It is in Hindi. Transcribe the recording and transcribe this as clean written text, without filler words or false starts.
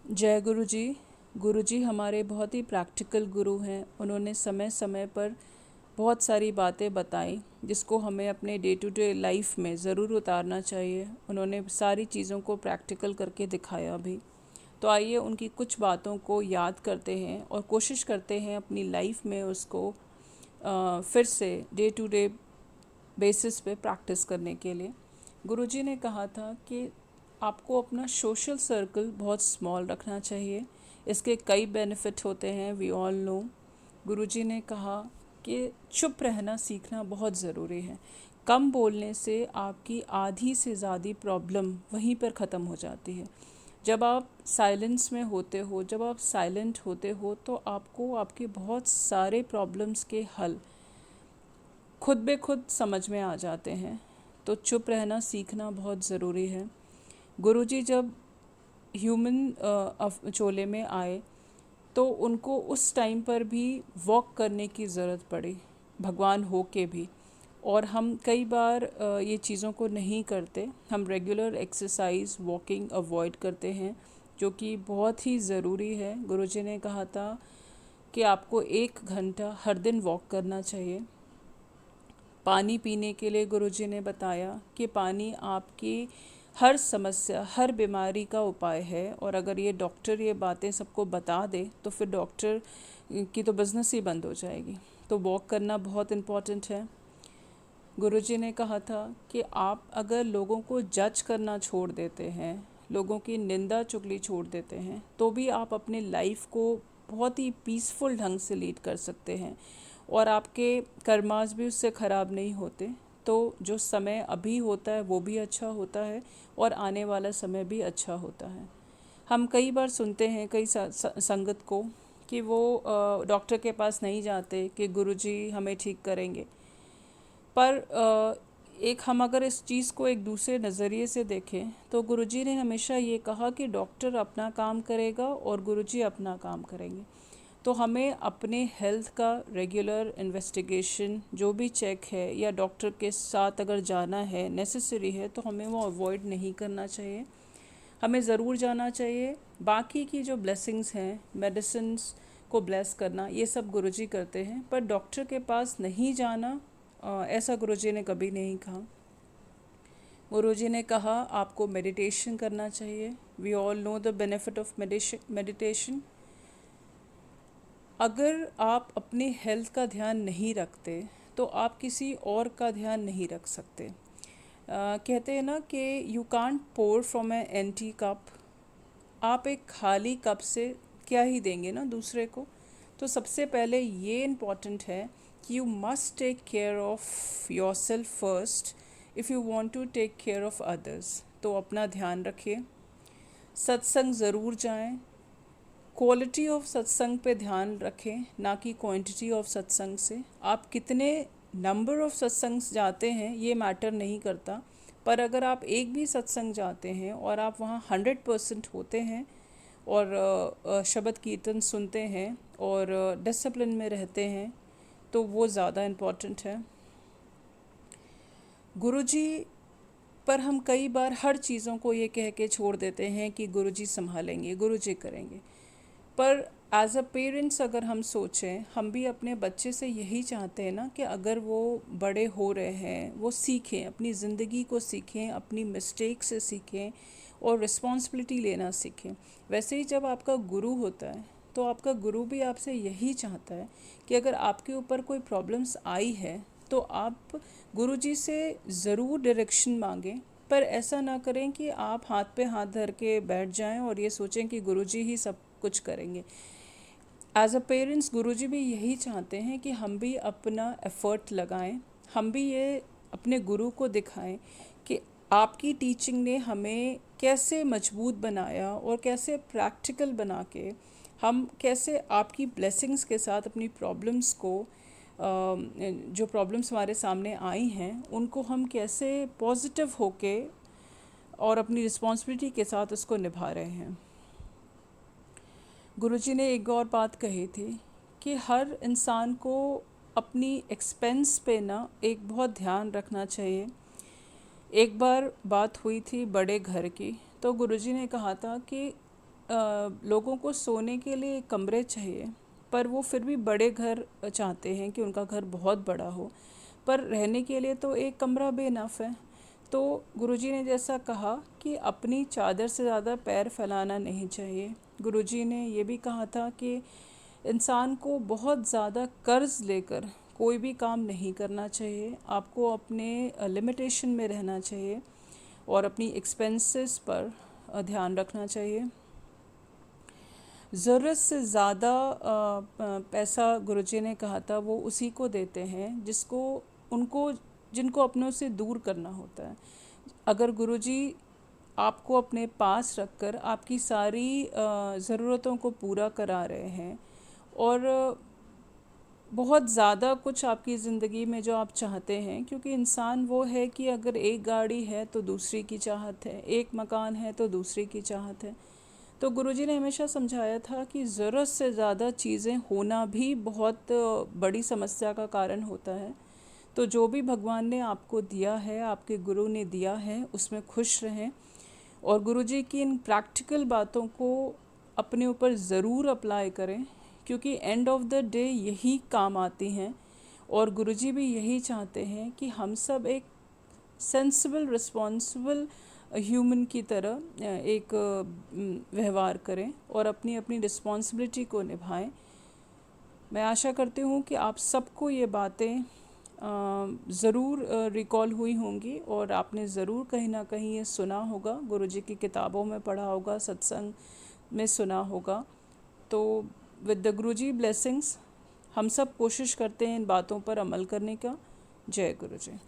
जय गुरु जी। गुरु जी हमारे बहुत ही प्रैक्टिकल गुरु हैं। उन्होंने समय समय पर बहुत सारी बातें बताई जिसको हमें अपने डे टू डे लाइफ में ज़रूर उतारना चाहिए। उन्होंने सारी चीज़ों को प्रैक्टिकल करके दिखाया भी। तो आइए उनकी कुछ बातों को याद करते हैं और कोशिश करते हैं अपनी लाइफ में उसको फिर से डे टू डे बेसिस पे प्रैक्टिस करने के लिए। गुरुजी ने कहा था कि आपको अपना सोशल सर्कल बहुत स्मॉल रखना चाहिए। इसके कई बेनिफिट होते हैं, वी ऑल नो। गुरुजी ने कहा कि चुप रहना सीखना बहुत ज़रूरी है। कम बोलने से आपकी आधी से ज़्यादा प्रॉब्लम वहीं पर ख़त्म हो जाती है। जब आप साइलेंस में होते हो, जब आप साइलेंट होते हो, तो आपको आपके बहुत सारे प्रॉब्लम्स के हल खुद बे खुद समझ में आ जाते हैं। तो चुप रहना सीखना बहुत ज़रूरी है। गुरुजी जब ह्यूमन चोले में आए तो उनको उस टाइम पर भी वॉक करने की ज़रूरत पड़ी, भगवान हो के भी। और हम कई बार ये चीज़ों को नहीं करते। हम रेगुलर एक्सरसाइज वॉकिंग अवॉइड करते हैं, जो कि बहुत ही ज़रूरी है। गुरुजी ने कहा था कि आपको 1 घंटा हर दिन वॉक करना चाहिए। पानी पीने के लिए गुरुजी ने बताया कि पानी आपकी हर समस्या, हर बीमारी का उपाय है। और अगर ये डॉक्टर ये बातें सबको बता दे तो फिर डॉक्टर की तो बिज़नेस ही बंद हो जाएगी। तो वॉक करना बहुत इम्पॉर्टेंट है। गुरुजी ने कहा था कि आप अगर लोगों को जज करना छोड़ देते हैं, लोगों की निंदा चुगली छोड़ देते हैं, तो भी आप अपने लाइफ को बहुत ही पीसफुल ढंग से लीड कर सकते हैं और आपके कर्मास भी उससे ख़राब नहीं होते। तो जो समय अभी होता है वो भी अच्छा होता है और आने वाला समय भी अच्छा होता है। हम कई बार सुनते हैं कई संगत को कि वो डॉक्टर के पास नहीं जाते कि गुरुजी हमें ठीक करेंगे। पर एक हम अगर इस चीज़ को एक दूसरे नज़रिए से देखें तो गुरुजी ने हमेशा ये कहा कि डॉक्टर अपना काम करेगा और गुरुजी अपना काम करेंगे। तो हमें अपने हेल्थ का रेगुलर इन्वेस्टिगेशन जो भी चेक है या डॉक्टर के साथ अगर जाना है नेसेसरी है तो हमें वो अवॉइड नहीं करना चाहिए। हमें ज़रूर जाना चाहिए। बाकी की जो ब्लेसिंग्स हैं, मेडिसिन्स को ब्लेस करना, ये सब गुरुजी करते हैं, पर डॉक्टर के पास नहीं जाना ऐसा गुरुजी ने कभी नहीं कहा। गुरुजी ने कहा आपको मेडिटेशन करना चाहिए। We all know the benefit of meditation. अगर आप अपने हेल्थ का ध्यान नहीं रखते तो आप किसी और का ध्यान नहीं रख सकते। कहते हैं ना कि you can't pour from a empty cup. आप एक खाली कप से क्या ही देंगे ना दूसरे को। तो सबसे पहले ये इम्पॉर्टेंट है कि you must take care of yourself first if you want to take care of others. तो अपना ध्यान रखिए। सत्संग ज़रूर जाएं। क्वालिटी ऑफ सत्संग पे ध्यान रखें, ना कि क्वांटिटी ऑफ सत्संग से। आप कितने नंबर ऑफ सत्संग जाते हैं ये मैटर नहीं करता, पर अगर आप एक भी सत्संग जाते हैं और आप वहाँ 100% होते हैं और शब्द कीर्तन सुनते हैं और डिसिप्लिन में रहते हैं तो वो ज़्यादा इम्पॉर्टेंट है। गुरुजी पर हम कई बार हर चीज़ों को ये कह के छोड़ देते हैं कि गुरुजी संभालेंगे, गुरुजी करेंगे। पर एज अ पेरेंट्स अगर हम सोचें, हम भी अपने बच्चे से यही चाहते हैं ना कि अगर वो बड़े हो रहे हैं वो सीखें, अपनी ज़िंदगी को सीखें, अपनी मिस्टेक से सीखें और रिस्पॉन्सिबिलिटी लेना सीखें। वैसे ही जब आपका गुरु होता है तो आपका गुरु भी आपसे यही चाहता है कि अगर आपके ऊपर कोई प्रॉब्लम्स आई है तो आप गुरुजी से ज़रूर डायरेक्शन मांगें। पर ऐसा ना करें कि आप हाथ पे हाथ धर के बैठ जाएं और ये सोचें कि गुरुजी ही सब कुछ करेंगे। एज अ पेरेंट्स गुरुजी भी यही चाहते हैं कि हम भी अपना एफ़र्ट लगाएं, हम भी ये अपने गुरु को दिखाएं कि आपकी टीचिंग ने हमें कैसे मजबूत बनाया और कैसे प्रैक्टिकल बना के हम कैसे आपकी ब्लेसिंग्स के साथ अपनी प्रॉब्लम्स को जो प्रॉब्लम्स हमारे सामने आई हैं उनको हम कैसे पॉजिटिव होके और अपनी रिस्पॉन्सिबिलिटी के साथ उसको निभा रहे हैं। गुरुजी ने एक और बात कही थी कि हर इंसान को अपनी एक्सपेंस पे ना एक बहुत ध्यान रखना चाहिए। एक बार बात हुई थी बड़े घर की, तो गुरुजी ने कहा था कि लोगों को सोने के लिए कमरे चाहिए, पर वो फिर भी बड़े घर चाहते हैं कि उनका घर बहुत बड़ा हो, पर रहने के लिए तो एक कमरा बेनफ है। तो गुरुजी ने जैसा कहा कि अपनी चादर से ज़्यादा पैर फैलाना नहीं चाहिए। गुरुजी ने ये भी कहा था कि इंसान को बहुत ज़्यादा कर्ज़ लेकर कोई भी काम नहीं करना चाहिए। आपको अपने लिमिटेशन में रहना चाहिए और अपनी एक्सपेंसेस पर ध्यान रखना चाहिए। ज़रूरत से ज़्यादा पैसा गुरुजी ने कहा था वो उसी को देते हैं जिनको अपनों से दूर करना होता है। अगर गुरुजी आपको अपने पास रखकर आपकी सारी ज़रूरतों को पूरा करा रहे हैं और बहुत ज़्यादा कुछ आपकी ज़िंदगी में जो आप चाहते हैं, क्योंकि इंसान वो है कि अगर एक गाड़ी है तो दूसरी की चाहत है, एक मकान है तो दूसरी की चाहत है। तो गुरुजी ने हमेशा समझाया था कि ज़रूरत से ज़्यादा चीज़ें होना भी बहुत बड़ी समस्या का कारण होता है। तो जो भी भगवान ने आपको दिया है, आपके गुरु ने दिया है, उसमें खुश रहें और गुरुजी की इन प्रैक्टिकल बातों को अपने ऊपर ज़रूर अप्लाई करें, क्योंकि एंड ऑफ द डे यही काम आती हैं। और गुरुजी भी यही चाहते हैं कि हम सब एक सेंसिबल रिस्पॉन्सिबल ह्यूमन की तरह एक व्यवहार करें और अपनी अपनी रिस्पॉन्सिबिलिटी को निभाएं। मैं आशा करती हूँ कि आप सबको ये बातें ज़रूर रिकॉल हुई होंगी और आपने ज़रूर कहीं ना कहीं ये सुना होगा, गुरुजी की किताबों में पढ़ा होगा, सत्संग में सुना होगा। तो विद द गुरुजी ब्लेसिंग्स हम सब कोशिश करते हैं इन बातों पर अमल करने का। जय गुरुजी।